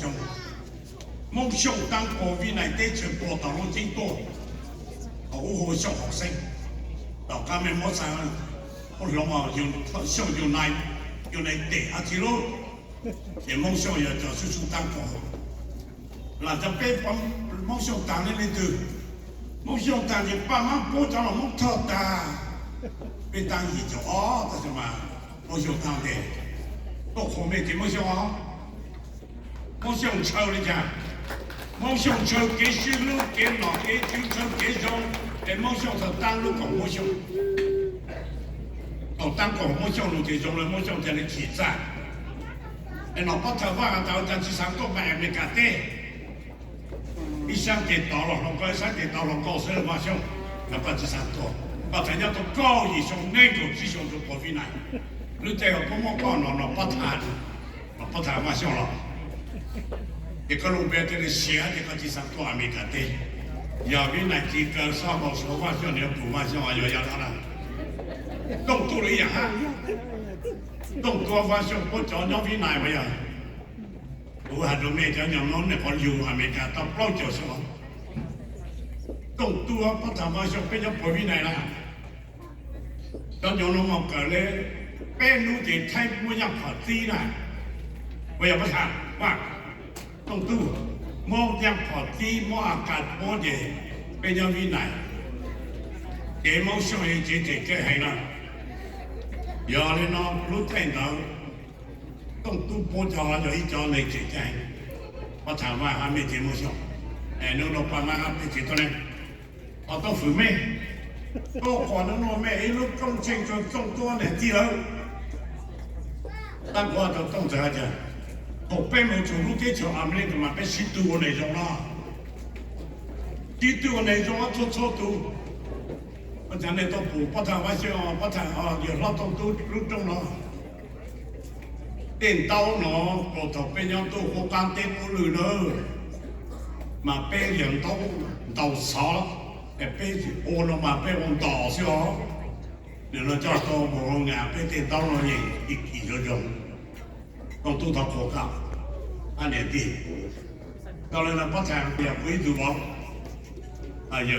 想，梦想当国民内底全部都拢真多，好好小学生，到今日冇啥，我諗啊要想要嚟地下之路，也夢想要就是當國，嗱就俾幫夢想當你哋，夢想當你爸媽保障了夢頭大，俾當兒就哦，這什麼夢想當的，到後面嘅夢想啊，夢想抽你講。夢想抽幾時路幾耐幾久抽幾種，誒夢想就當路講夢想，到當講夢想路幾種咧，夢想就係起戰，誒老伯頭話到就至少都買咪家底，一想跌倒了，龍哥一想跌倒了，高升夢想，那不至少多，把人家都高以上能夠至少都過去來，你最後不莫講了，老伯談夢想了。一個路邊這個寫這個至少都還沒搞定，要比那幾個上報說話像你不嘛像話要他了，動作了一樣哈，動作方向不找要比哪沒有，我還都沒講講弄那個油還沒搞到不就是了，動作不談方向變成不比哪了，當講弄我搞嘞，邊路的太不要跑低了，我也不談哇。ต้องตู้มองยังพอที่มองอากาศมองเย่เป็นยังวินัยเดี๋ยวมองช่วยเจ๊แก่ให้นะอย่าเลยน้องรู้แทนเราต้องตู้ปวดจออยู่ที่จอในเจ๊แก่พอถามว่าหาไม่เจ๊มองช่วยน้องเราประมาณไม่เจ๊ตัวนี้เราต้องฝืนไหมก็ขอน้องแม่ไอ้ลูกต้องเชิงจนต้องตัวเนี่ยที่เราตั้งว่าเราต้องเจอเจอ我并冇做路基層，阿妹同埋俾蝕到我嚟做啦，跌到我嚟做我錯到，我真係都不談玩笑，不談要攞到路中咯，電刀咯，個頭邊樣都好簡單不累咯，嘛俾人刀殺，誒俾住我咯嘛俾我刀先咯，然後就到冇人俾電刀咯一咗用。講都到國家，按年地，到了那不談也會做冇，哎呀。